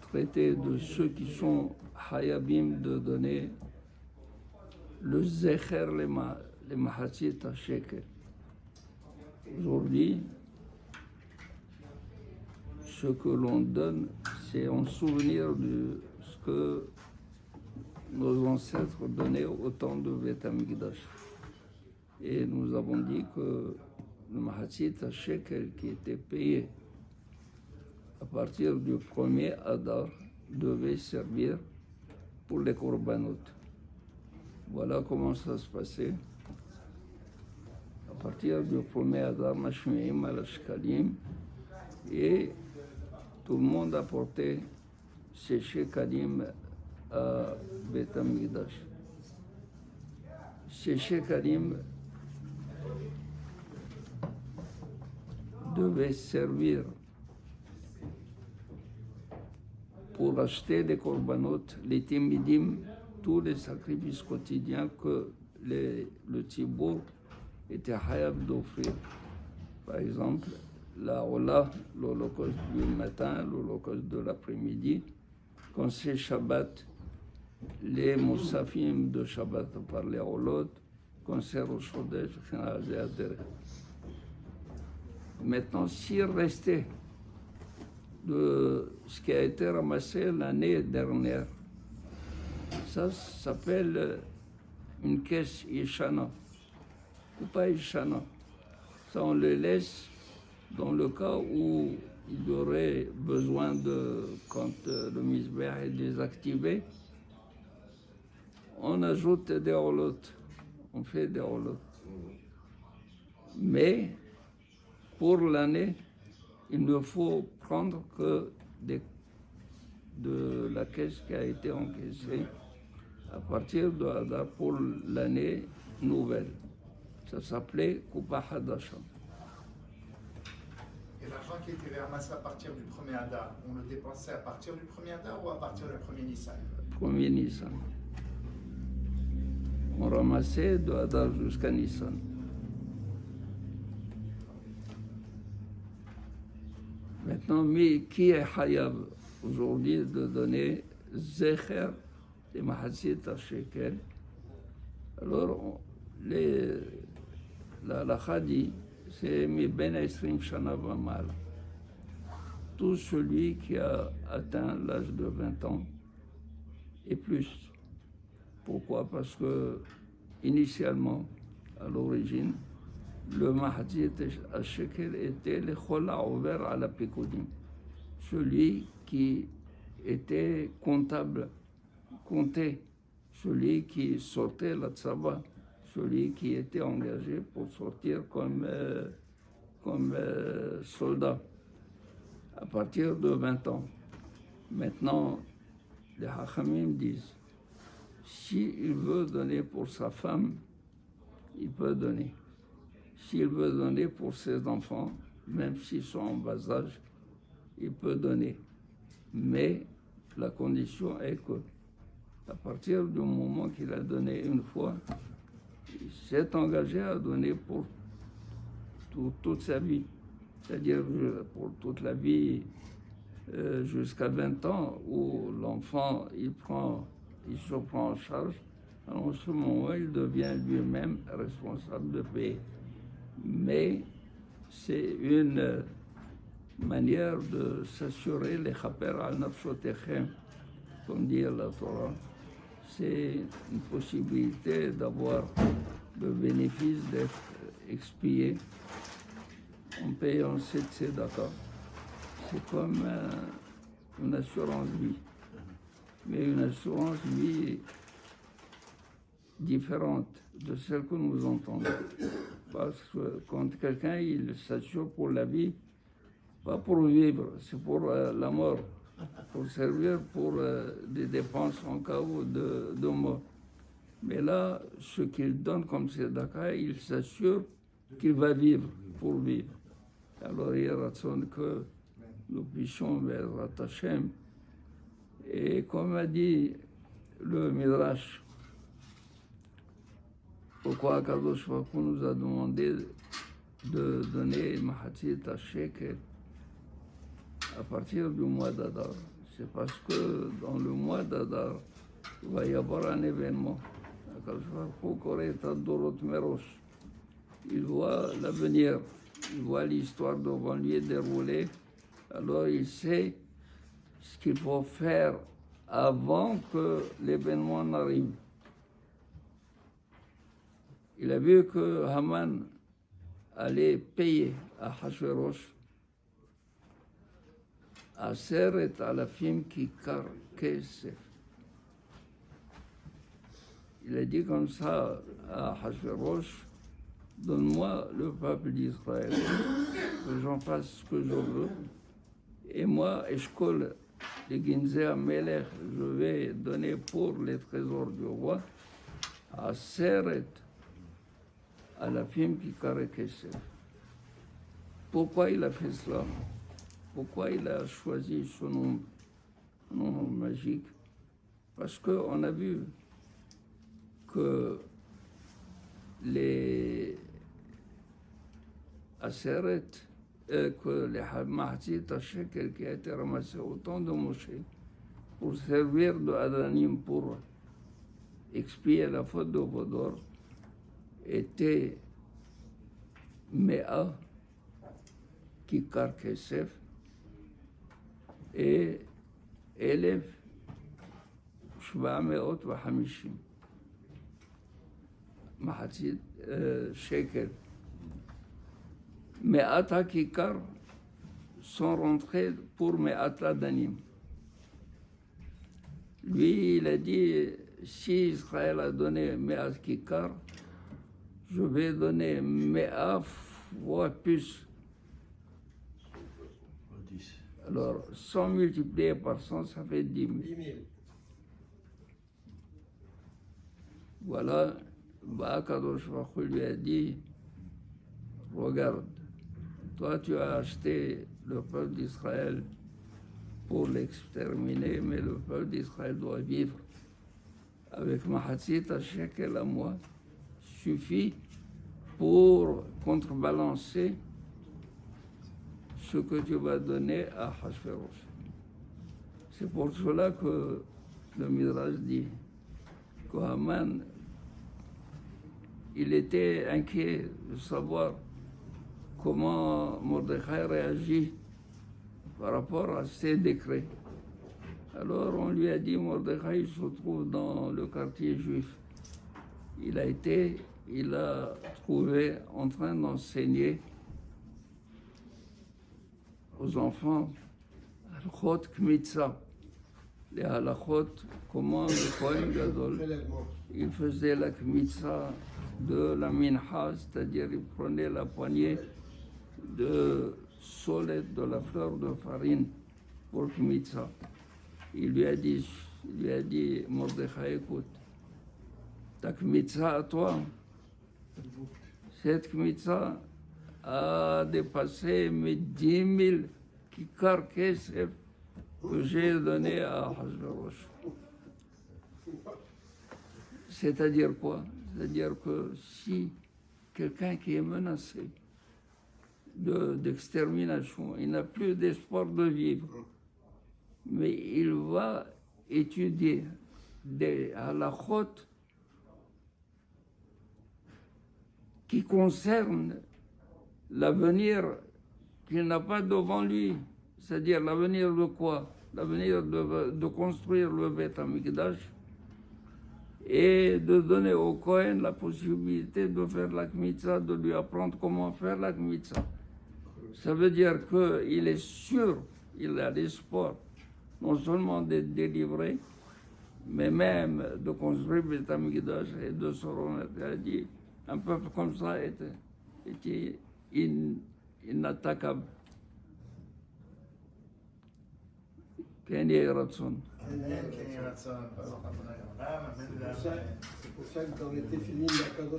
traiter de ceux qui sont hayabim de donner le zecher, les mahatzit à shekel. Aujourd'hui, ce que l'on donne, c'est en souvenir de ce que nos ancêtres donnaient au temps de Beth Amikdash. Et nous avons dit que le mahatzit à shekel qui était payé à partir du premier Adar devait servir pour les korbanot. Voilà comment ça se passait. À partir du premier Adar, Mashmi'im al-Shkalim, et tout le monde apportait ses shekalim à Beth Amikdash. Ces shekalim devaient servir pour acheter les korbanot, les timidim, tous les sacrifices quotidiens que le Tzibour était hayab d'offrir. Par exemple, la Ola, l'holocauste du matin, l'holocauste de l'après-midi, quand c'est Shabbat, les Moussafim de Shabbat par les Olot, quand c'est Rosh Chodesh, maintenant, s'il restait de ce qui a été ramassé l'année dernière, ça s'appelle une caisse Yeshana, ou pas Yeshana. Ça, on le laisse dans le cas où il y aurait besoin de, quand le misbeh est désactivé, on ajoute des holot, on fait des holot. Mais pour l'année, il ne faut prendre que de la caisse qui a été encaissée à partir de Hadar pour l'année nouvelle. Ça s'appelait Kupa Hadasha. Et l'argent qui était ramassé à partir du premier Hadar, on le dépensait à partir du premier Hadar ou à partir du premier Nissan? Premier Nissan. On ramassait de Hadar jusqu'à Nissan. Maintenant, mais qui est hayab aujourd'hui de donner zecher et mahatzit à shekel? Alors, la halakha dit, c'est mi ben esrim shana vamal. Tout celui qui a atteint l'âge de 20 ans et plus. Pourquoi? Parce que, initialement, à l'origine, le mahatzit à shekel était le chola ouvert à la pékodim. Celui qui était comptable, compté, celui qui sortait la tzava, celui qui était engagé pour sortir comme soldat à partir de 20 ans. Maintenant, les hachamim disent, s'il veut donner pour sa femme, il peut donner. S'il veut donner pour ses enfants, même s'ils sont en bas âge, il peut donner. Mais la condition est que, à partir du moment qu'il a donné une fois, il s'est engagé à donner pour toute sa vie. C'est-à-dire pour toute la vie jusqu'à 20 ans, où l'enfant il se prend en charge. En ce moment, il devient lui-même responsable de payer. Mais c'est une manière de s'assurer les chaper al nafshotechem, comme dit la Torah. C'est une possibilité d'avoir le bénéfice d'être expié en payant cette tzedaka. C'est comme une assurance vie, mais une assurance vie différente de celle que nous entendons. Parce que quand quelqu'un il s'assure pour la vie, pas pour vivre, c'est pour la mort, pour servir pour des dépenses en cas de mort. Mais là, ce qu'il donne comme tzedaka, il s'assure qu'il va vivre pour vivre. Alors il raisonne que nous puissions vers Hashem. Et comme a dit le Midrash, pourquoi Kadosh Baruch Hu nous a demandé de donner Mahatzit à shekel à partir du mois d'Adar? c'est parce que dans le mois d'Adar, il va y avoir un événement. Il voit l'avenir, il voit l'histoire devant lui dérouler, alors il sait ce qu'il faut faire avant que l'événement n'arrive. Il a vu que Haman allait payer à Hachverosh Aseret Alafim Kikar Kesef. Il a dit comme ça à Hachverosh, donne-moi le peuple d'Israël, que j'en fasse ce que je veux. Et moi, Eshkol, le Ginzé Amelech, je vais donner pour les trésors du roi à Seret, à la femme qui carré Kesef. Pourquoi il a fait cela? Pourquoi il a choisi ce nom magique? Parce qu'on a vu que les Aseret, que les Mahzit Shekel qui a été ramassé au temps de Moshe pour servir de Adanim pour expier la faute de Vodor était Mea Kikar Kesef et Elef Shvameot Vahamishim Mahzit Shekel. Me'at HaKikar sont rentrés pour Me'at Adanim. Lui, il a dit, si Israël a donné Me'at Kikar, je vais donner Me'at fois plus. Alors, 100 multiplié par 100, ça fait 10 000. Voilà, Kadosh Baruch Hu lui a dit, regarde, toi, tu as acheté le peuple d'Israël pour l'exterminer, mais le peuple d'Israël doit vivre. Avec Mahzit Shekel à moi, suffit pour contrebalancer ce que tu vas donner à Hachverosh. C'est pour cela que le Midrash dit que Haman, il était inquiet de savoir comment Mordechai réagit par rapport à ces décrets. Alors on lui a dit, Mordechai se trouve dans le quartier juif. Il a trouvé en train d'enseigner aux enfants Halachot Kmitza, les halachot, comment le Kohen Gadol, il faisait la Kmitza de la minha, c'est-à-dire il prenait la poignée de solette de la fleur de farine pour Kmitza. Il lui a dit, Mordechai, écoute, ta Kmitza à toi, cette Kmitza a dépassé mes 10 000 kikar kesef que j'ai donné à Hachverosh. C'est-à-dire quoi? C'est-à-dire que si quelqu'un qui est menacé d'extermination, il n'a plus d'espoir de vivre, mais il va étudier des halachot qui concernent l'avenir qu'il n'a pas devant lui. C'est-à-dire l'avenir de quoi? L'avenir de construire le Beth Amikdash et de donner au Kohen la possibilité de faire la Kmitza, de lui apprendre comment faire la Kmitza. Ça veut dire qu'il est sûr, il a l'espoir, non seulement d'être délivré, mais même de construire le Beth Amikdash et de se remettre. Il a dit, un peuple comme ça était inattaquable. Ken yeh ratzon. C'est pour ça que dans les téphilines d'Akadosh